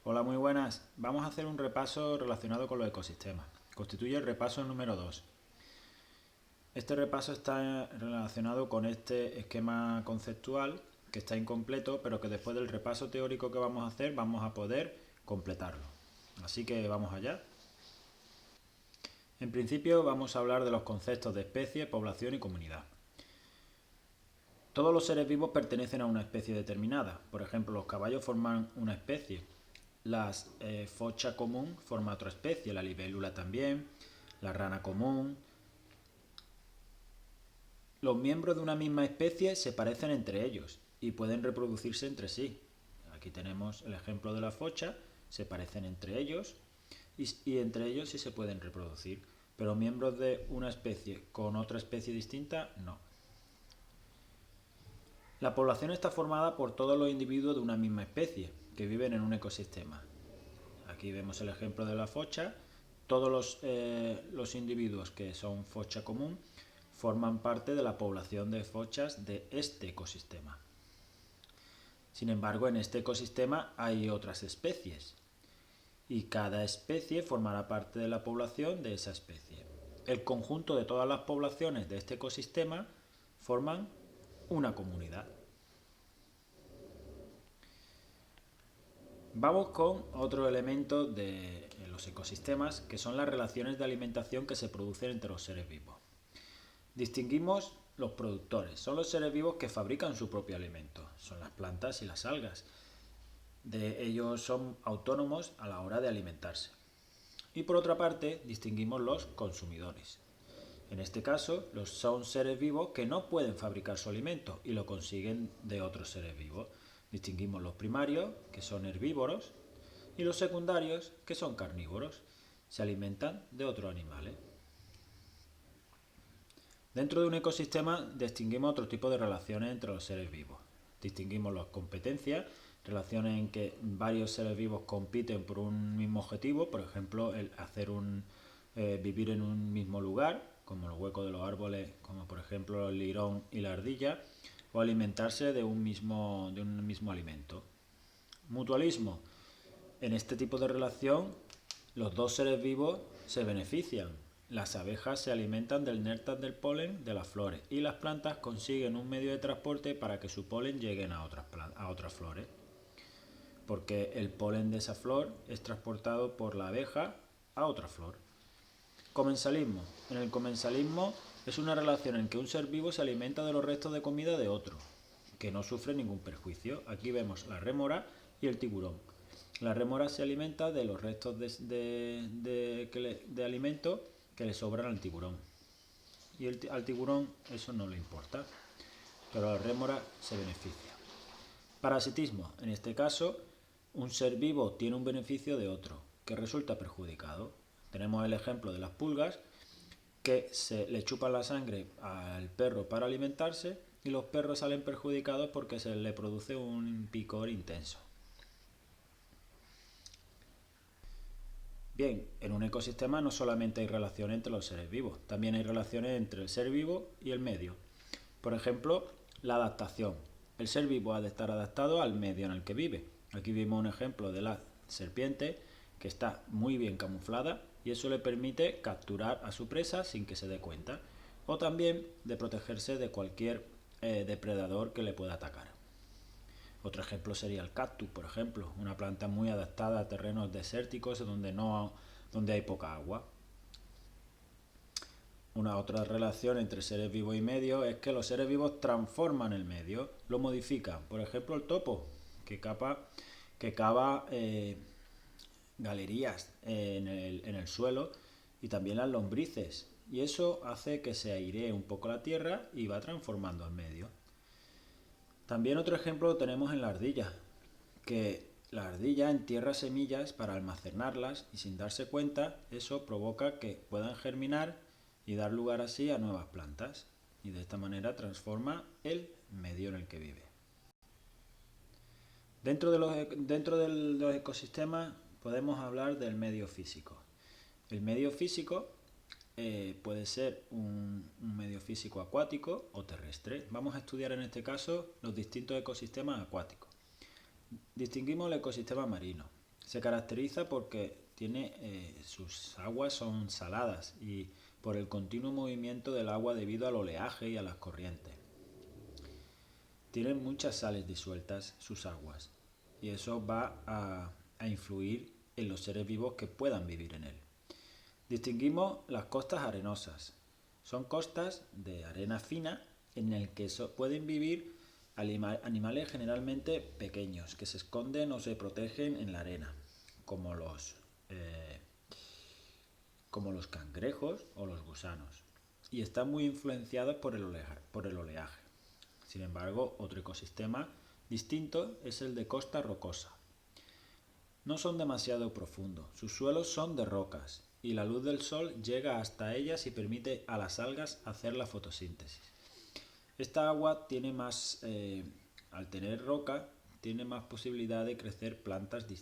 Hola, muy buenas. Vamos a hacer un repaso relacionado con los ecosistemas. Constituye el repaso número 2. Este repaso está relacionado con este esquema conceptual que está incompleto, pero que después del repaso teórico que vamos a hacer vamos a poder completarlo. Así que vamos allá. En principio vamos a hablar de los conceptos de especie, población y comunidad. Todos los seres vivos pertenecen a una especie determinada. Por ejemplo, los caballos forman una especie. La focha común forma otra especie, la libélula también, la rana común. Los miembros de una misma especie se parecen entre ellos y pueden reproducirse entre sí. Aquí tenemos el ejemplo de la focha, se parecen entre ellos y entre ellos sí se pueden reproducir, pero miembros de una especie con otra especie distinta no. La población está formada por todos los individuos de una misma especie que viven en un ecosistema. Aquí vemos el ejemplo de la focha. Todos los individuos que son focha común forman parte de la población de fochas de este ecosistema. Sin embargo, en este ecosistema hay otras especies y cada especie formará parte de la población de esa especie. El conjunto de todas las poblaciones de este ecosistema forman una comunidad. Vamos con otro elemento de los ecosistemas, que son las relaciones de alimentación que se producen entre los seres vivos. Distinguimos los productores, son los seres vivos que fabrican su propio alimento, son las plantas y las algas. Ellos son autónomos a la hora de alimentarse. Y por otra parte, distinguimos los consumidores. En este caso, son seres vivos que no pueden fabricar su alimento y lo consiguen de otros seres vivos. Distinguimos los primarios, que son herbívoros, y los secundarios, que son carnívoros. Se alimentan de otros animales. Dentro de un ecosistema distinguimos otro tipo de relaciones entre los seres vivos. Distinguimos las competencias, relaciones en que varios seres vivos compiten por un mismo objetivo, por ejemplo, vivir en un mismo lugar, como los huecos de los árboles, como por ejemplo el lirón y la ardilla, o alimentarse de un mismo alimento. Mutualismo. En este tipo de relación, los dos seres vivos se benefician. Las abejas se alimentan del néctar del polen de las flores y las plantas consiguen un medio de transporte para que su polen llegue a otras flores. Porque el polen de esa flor es transportado por la abeja a otra flor. Comensalismo. En el comensalismo es una relación en que un ser vivo se alimenta de los restos de comida de otro, que no sufre ningún perjuicio. Aquí vemos la rémora y el tiburón. La rémora se alimenta de los restos de alimento que le sobran al tiburón. Y al tiburón eso no le importa, pero la rémora se beneficia. Parasitismo. En este caso, un ser vivo tiene un beneficio de otro, que resulta perjudicado. Tenemos el ejemplo de las pulgas, que se le chupan la sangre al perro para alimentarse y los perros salen perjudicados porque se le produce un picor intenso. Bien, en un ecosistema no solamente hay relaciones entre los seres vivos, también hay relaciones entre el ser vivo y el medio. Por ejemplo, la adaptación. El ser vivo ha de estar adaptado al medio en el que vive. Aquí vemos un ejemplo de la serpiente que está muy bien camuflada y eso le permite capturar a su presa sin que se dé cuenta, o también de protegerse de cualquier depredador que le pueda atacar. Otro ejemplo sería el cactus, por ejemplo, una planta muy adaptada a terrenos desérticos donde hay poca agua. Una otra relación entre seres vivos y medio es que los seres vivos transforman el medio, lo modifican. Por ejemplo, el topo, que cava galerías en el suelo, y también las lombrices. Y eso hace que se airee un poco la tierra y va transformando el medio. También otro ejemplo lo tenemos en la ardilla, que la ardilla entierra semillas para almacenarlas y sin darse cuenta eso provoca que puedan germinar y dar lugar así a nuevas plantas. Y de esta manera transforma el medio en el que vive. Dentro de los ecosistemas podemos hablar del medio físico. El medio físico puede ser un medio físico acuático o terrestre. Vamos a estudiar en este caso los distintos ecosistemas acuáticos. Distinguimos el ecosistema marino. Se caracteriza porque sus aguas son saladas y por el continuo movimiento del agua debido al oleaje y a las corrientes. Tienen muchas sales disueltas sus aguas y eso va a influir en los seres vivos que puedan vivir en él. Distinguimos las costas arenosas. Son costas de arena fina en el que pueden vivir animales generalmente pequeños que se esconden o se protegen en la arena, como los cangrejos o los gusanos, y están muy influenciados por el oleaje. Sin embargo, otro ecosistema distinto es el de costa rocosa. No son demasiado profundos, sus suelos son de rocas y la luz del sol llega hasta ellas y permite a las algas hacer la fotosíntesis. Esta agua tiene al tener roca, tiene más posibilidad de crecer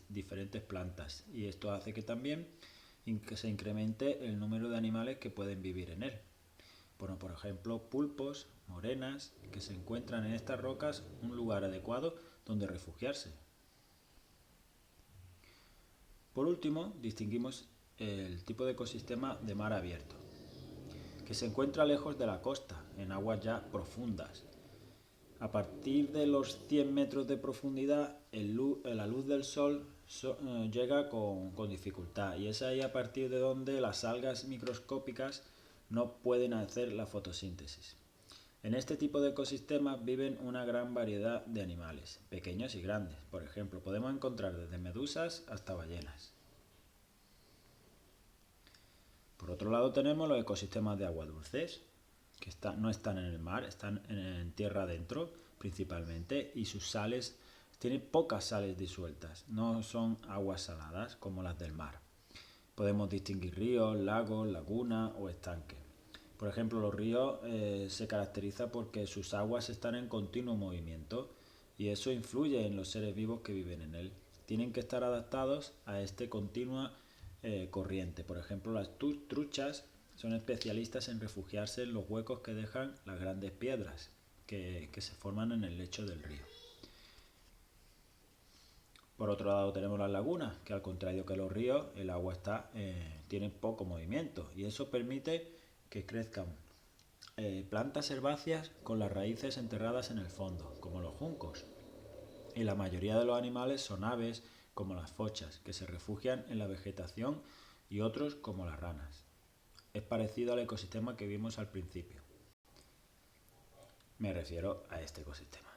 diferentes plantas, y esto hace que también se incremente el número de animales que pueden vivir en él. Bueno, por ejemplo, pulpos, morenas, que se encuentran en estas rocas un lugar adecuado donde refugiarse. Por último, distinguimos el tipo de ecosistema de mar abierto, que se encuentra lejos de la costa, en aguas ya profundas. A partir de los 100 metros de profundidad, la luz del sol llega con dificultad, y es ahí a partir de donde las algas microscópicas no pueden hacer la fotosíntesis. En este tipo de ecosistemas viven una gran variedad de animales, pequeños y grandes. Por ejemplo, podemos encontrar desde medusas hasta ballenas. Por otro lado tenemos los ecosistemas de agua dulces, que no están en el mar, están en tierra adentro principalmente, y sus sales tienen pocas sales disueltas, no son aguas saladas como las del mar. Podemos distinguir ríos, lagos, lagunas o estanques. Por ejemplo, los ríos se caracterizan porque sus aguas están en continuo movimiento y eso influye en los seres vivos que viven en él. Tienen que estar adaptados a esta continua corriente. Por ejemplo, las truchas son especialistas en refugiarse en los huecos que dejan las grandes piedras que se forman en el lecho del río. Por otro lado tenemos las lagunas, que al contrario que los ríos, el agua tiene poco movimiento y eso permite que crezcan plantas herbáceas con las raíces enterradas en el fondo, como los juncos. Y la mayoría de los animales son aves, como las fochas, que se refugian en la vegetación, y otros como las ranas. Es parecido al ecosistema que vimos al principio. Me refiero a este ecosistema.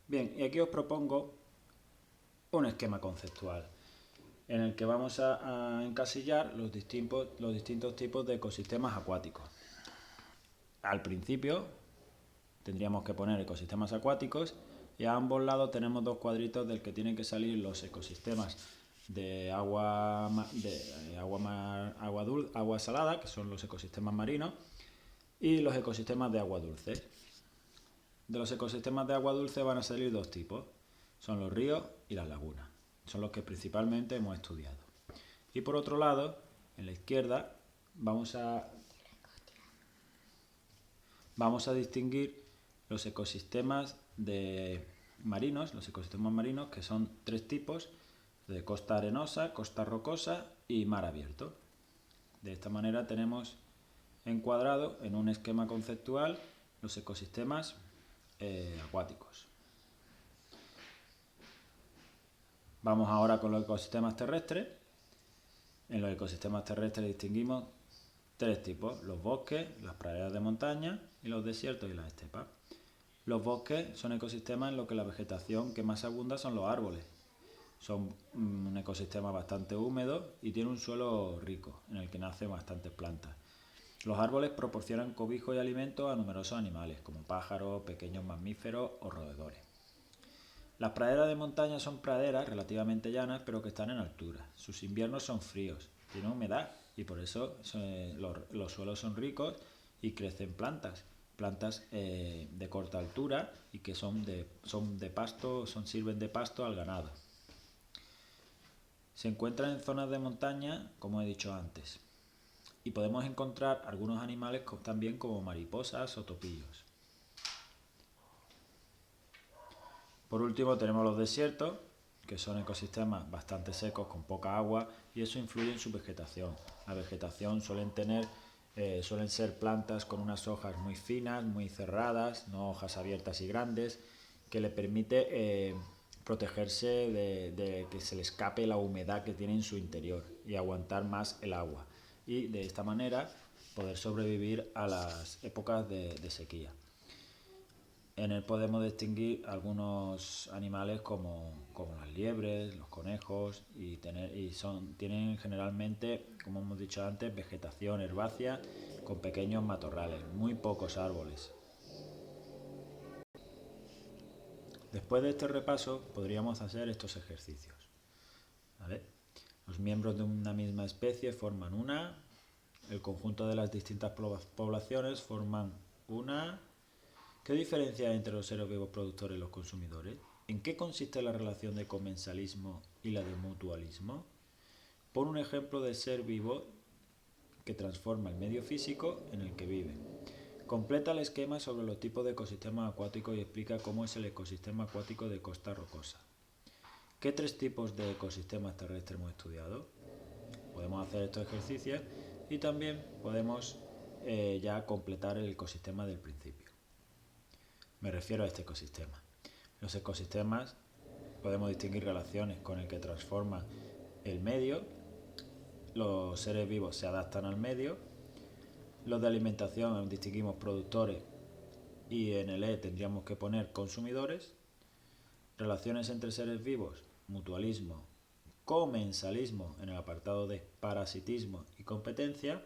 Bien, y aquí os propongo un esquema conceptual en el que vamos a encasillar los distintos tipos de ecosistemas acuáticos. Al principio tendríamos que poner ecosistemas acuáticos y a ambos lados tenemos dos cuadritos del que tienen que salir los ecosistemas de agua salada, que son los ecosistemas marinos, y los ecosistemas de agua dulce. De los ecosistemas de agua dulce van a salir dos tipos, son los ríos y las lagunas. Son los que principalmente hemos estudiado. Y por otro lado, en la izquierda, vamos a distinguir los ecosistemas marinos, que son tres tipos: de costa arenosa, costa rocosa y mar abierto. De esta manera tenemos encuadrado en un esquema conceptual los ecosistemas acuáticos. Vamos ahora con los ecosistemas terrestres. En los ecosistemas terrestres distinguimos tres tipos: los bosques, las praderas de montaña y los desiertos y las estepas. Los bosques son ecosistemas en los que la vegetación que más abunda son los árboles. Son un ecosistema bastante húmedo y tiene un suelo rico en el que nacen bastantes plantas. Los árboles proporcionan cobijo y alimento a numerosos animales, como pájaros, pequeños mamíferos o roedores. Las praderas de montaña son praderas relativamente llanas, pero que están en altura. Sus inviernos son fríos, tienen humedad y por eso los suelos son ricos y crecen plantas de corta altura y que sirven de pasto al ganado. Se encuentran en zonas de montaña, como he dicho antes, y podemos encontrar algunos animales también, como mariposas o topillos. Por último tenemos los desiertos, que son ecosistemas bastante secos con poca agua y eso influye en su vegetación. La vegetación suelen ser plantas con unas hojas muy finas, muy cerradas, no hojas abiertas y grandes, que le permite protegerse de que se le escape la humedad que tiene en su interior y aguantar más el agua. Y de esta manera poder sobrevivir a las épocas de sequía. En él podemos distinguir algunos animales como las liebres, los conejos tienen generalmente, como hemos dicho antes, vegetación herbácea con pequeños matorrales, muy pocos árboles. Después de este repaso podríamos hacer estos ejercicios. ¿Vale? Los miembros de una misma especie forman el conjunto de las distintas poblaciones forman una. ¿Qué diferencia hay entre los seres vivos productores y los consumidores? ¿En qué consiste la relación de comensalismo y la de mutualismo? Pon un ejemplo de ser vivo que transforma el medio físico en el que vive. Completa el esquema sobre los tipos de ecosistemas acuáticos y explica cómo es el ecosistema acuático de costa rocosa. ¿Qué 3 tipos de ecosistemas terrestres hemos estudiado? Podemos hacer estos ejercicios y también podemos ya completar el ecosistema del principio. Me refiero a este ecosistema. Los ecosistemas podemos distinguir relaciones con el que transforma el medio, los seres vivos se adaptan al medio, los de alimentación distinguimos productores y en el tendríamos que poner consumidores, relaciones entre seres vivos, mutualismo, comensalismo en el apartado de parasitismo y competencia.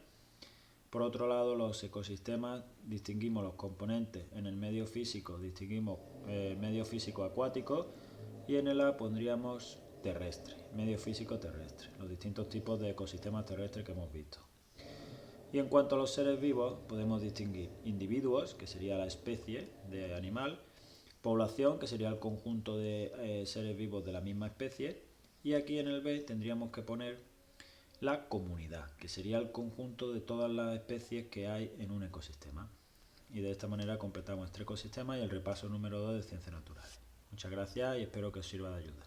Por otro lado, los ecosistemas distinguimos los componentes. En el medio físico distinguimos medio físico acuático y en el A pondríamos terrestre, medio físico terrestre, los distintos tipos de ecosistemas terrestres que hemos visto. Y en cuanto a los seres vivos, podemos distinguir individuos, que sería la especie de animal, población, que sería el conjunto de seres vivos de la misma especie, y aquí en el B tendríamos que poner la comunidad, que sería el conjunto de todas las especies que hay en un ecosistema. Y de esta manera completamos este ecosistema y el repaso número 2 de Ciencias Naturales. Muchas gracias y espero que os sirva de ayuda.